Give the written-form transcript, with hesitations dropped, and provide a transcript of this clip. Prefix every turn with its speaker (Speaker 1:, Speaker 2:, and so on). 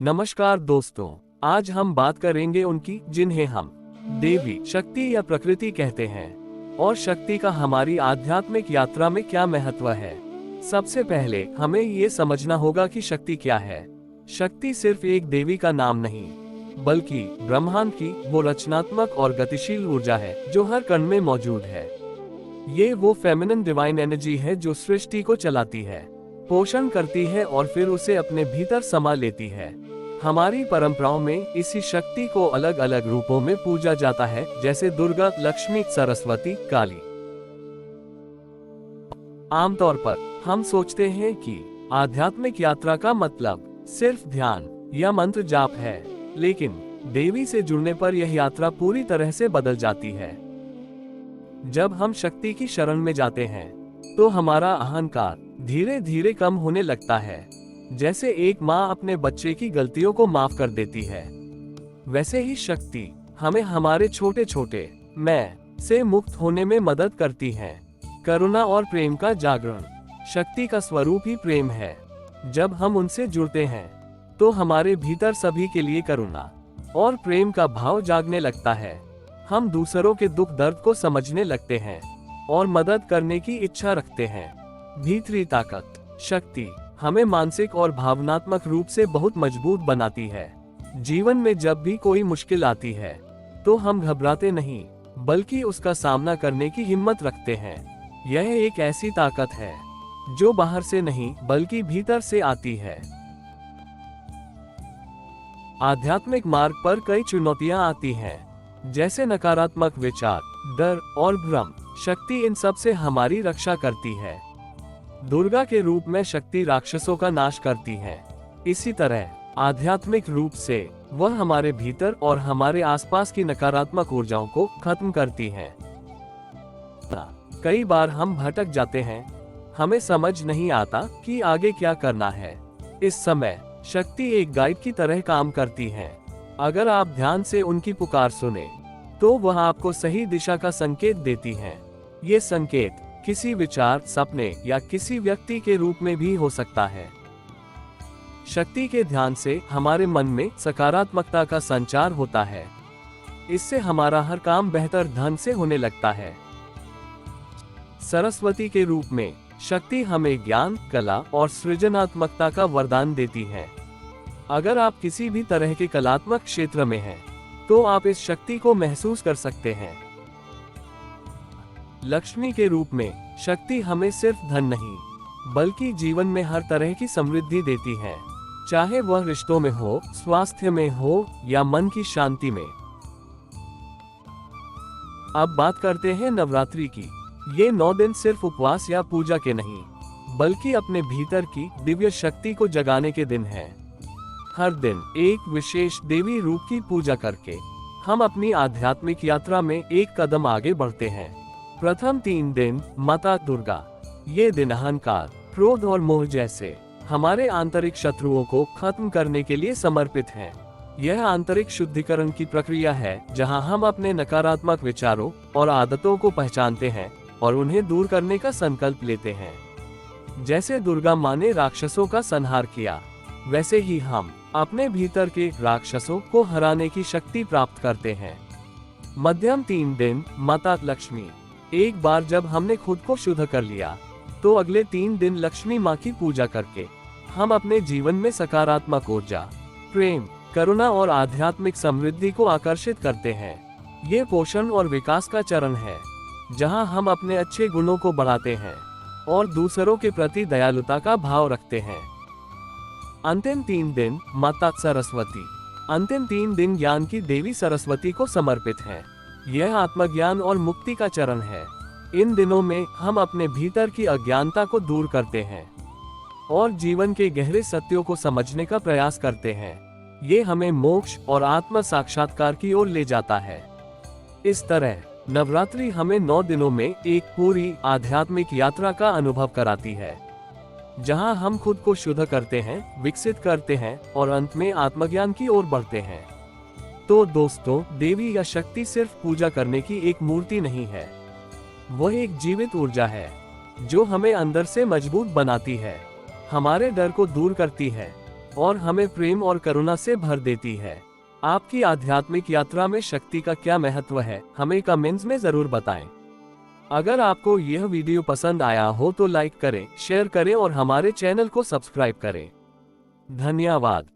Speaker 1: नमस्कार दोस्तों, आज हम बात करेंगे उनकी जिन्हें हम देवी शक्ति या प्रकृति कहते हैं और शक्ति का हमारी आध्यात्मिक यात्रा में क्या महत्व है। सबसे पहले हमें ये समझना होगा कि शक्ति क्या है। शक्ति सिर्फ एक देवी का नाम नहीं, बल्कि ब्रह्मांड की वो रचनात्मक और गतिशील ऊर्जा है जो हर कण में मौजूद है। ये वो फेमिनिन डिवाइन एनर्जी है जो सृष्टि को चलाती है, पोषण करती है और फिर उसे अपने भीतर समा लेती है। हमारी परंपराओं में इसी शक्ति को अलग अलग रूपों में पूजा जाता है, जैसे दुर्गा, लक्ष्मी, सरस्वती, काली। आमतौर पर हम सोचते हैं कि आध्यात्मिक यात्रा का मतलब सिर्फ ध्यान या मंत्र जाप है, लेकिन देवी से जुड़ने पर यह यात्रा पूरी तरह से बदल जाती है। जब हम शक्ति की शरण में जाते हैं तो हमारा अहंकार धीरे धीरे कम होने लगता है। जैसे एक माँ अपने बच्चे की गलतियों को माफ कर देती है, वैसे ही शक्ति हमें हमारे छोटे छोटे मैं से मुक्त होने में मदद करती है। करुणा और प्रेम का जागरण, शक्ति का स्वरूप ही प्रेम है। जब हम उनसे जुड़ते हैं तो हमारे भीतर सभी के लिए करुणा और प्रेम का भाव जागने लगता है। हम दूसरों के दुख दर्द को समझने लगते हैं और मदद करने की इच्छा रखते हैं। भीतरी ताकत, शक्ति हमें मानसिक और भावनात्मक रूप से बहुत मजबूत बनाती है। जीवन में जब भी कोई मुश्किल आती है तो हम घबराते नहीं, बल्कि उसका सामना करने की हिम्मत रखते हैं। यह एक ऐसी ताकत है जो बाहर से नहीं बल्कि भीतर से आती है। आध्यात्मिक मार्ग पर कई चुनौतियां आती हैं, जैसे नकारात्मक विचार, डर और भ्रम। शक्ति इन सब से हमारी रक्षा करती है। दुर्गा के रूप में शक्ति राक्षसों का नाश करती है। इसी तरह आध्यात्मिक रूप से वह हमारे भीतर और हमारे आसपास की नकारात्मक ऊर्जाओं को खत्म करती है। कई बार हम भटक जाते हैं, हमें समझ नहीं आता कि आगे क्या करना है। इस समय शक्ति एक गाइड की तरह काम करती है। अगर आप ध्यान से उनकी पुकार सुने तो वह आपको सही दिशा का संकेत देती है। ये संकेत किसी विचार, सपने या किसी व्यक्ति के रूप में भी हो सकता है। शक्ति के ध्यान से हमारे मन में सकारात्मकता का संचार होता है। इससे हमारा हर काम बेहतर ढंग से होने लगता है। सरस्वती के रूप में शक्ति हमें ज्ञान, कला और सृजनात्मकता का वरदान देती है। अगर आप किसी भी तरह के कलात्मक क्षेत्र में हैं, तो आप इस शक्ति को महसूस कर सकते हैं। लक्ष्मी के रूप में शक्ति हमें सिर्फ धन नहीं, बल्कि जीवन में हर तरह की समृद्धि देती है, चाहे वह रिश्तों में हो, स्वास्थ्य में हो या मन की शांति में। अब बात करते हैं नवरात्रि की। ये 9 दिन सिर्फ उपवास या पूजा के नहीं, बल्कि अपने भीतर की दिव्य शक्ति को जगाने के दिन हैं। हर दिन एक विशेष देवी रूप की पूजा करके हम अपनी आध्यात्मिक यात्रा में एक कदम आगे बढ़ते हैं। प्रथम 3 दिन माता दुर्गा। ये दिन अहंकार, क्रोध और मोह जैसे हमारे आंतरिक शत्रुओं को खत्म करने के लिए समर्पित हैं। यह आंतरिक शुद्धिकरण की प्रक्रिया है, जहां हम अपने नकारात्मक विचारों और आदतों को पहचानते हैं और उन्हें दूर करने का संकल्प लेते हैं। जैसे दुर्गा माँ ने राक्षसों का संहार किया, वैसे ही हम अपने भीतर के राक्षसों को हराने की शक्ति प्राप्त करते हैं। मध्यम 3 दिन माता लक्ष्मी। एक बार जब हमने खुद को शुद्ध कर लिया, तो अगले 3 दिन लक्ष्मी माँ की पूजा करके हम अपने जीवन में सकारात्मक ऊर्जा, प्रेम, करुणा और आध्यात्मिक समृद्धि को आकर्षित करते हैं। ये पोषण और विकास का चरण है, जहां हम अपने अच्छे गुणों को बढ़ाते हैं और दूसरों के प्रति दयालुता का भाव रखते हैं। अंतिम 3 दिन माता सरस्वती। अंतिम 3 दिन ज्ञान की देवी सरस्वती को समर्पित हैं। यह आत्मज्ञान और मुक्ति का चरण है। इन दिनों में हम अपने भीतर की अज्ञानता को दूर करते हैं और जीवन के गहरे सत्यों को समझने का प्रयास करते हैं। ये हमें मोक्ष और आत्म साक्षात्कार की ओर ले जाता है। इस तरह नवरात्रि हमें 9 दिनों में एक पूरी आध्यात्मिक यात्रा का अनुभव कराती है, जहां हम खुद को शुद्ध करते हैं, विकसित करते हैं और अंत में आत्मज्ञान की ओर बढ़ते हैं। तो दोस्तों, देवी या शक्ति सिर्फ पूजा करने की एक मूर्ति नहीं है, वह एक जीवित ऊर्जा है जो हमें अंदर से मजबूत बनाती है, हमारे डर को दूर करती है और हमें प्रेम और करुणा से भर देती है। आपकी आध्यात्मिक यात्रा में शक्ति का क्या महत्व है, हमें कमेंट्स में जरूर बताएं। अगर आपको यह वीडियो पसंद आया हो तो लाइक करें, शेयर करें और हमारे चैनल को सब्सक्राइब करें। धन्यवाद।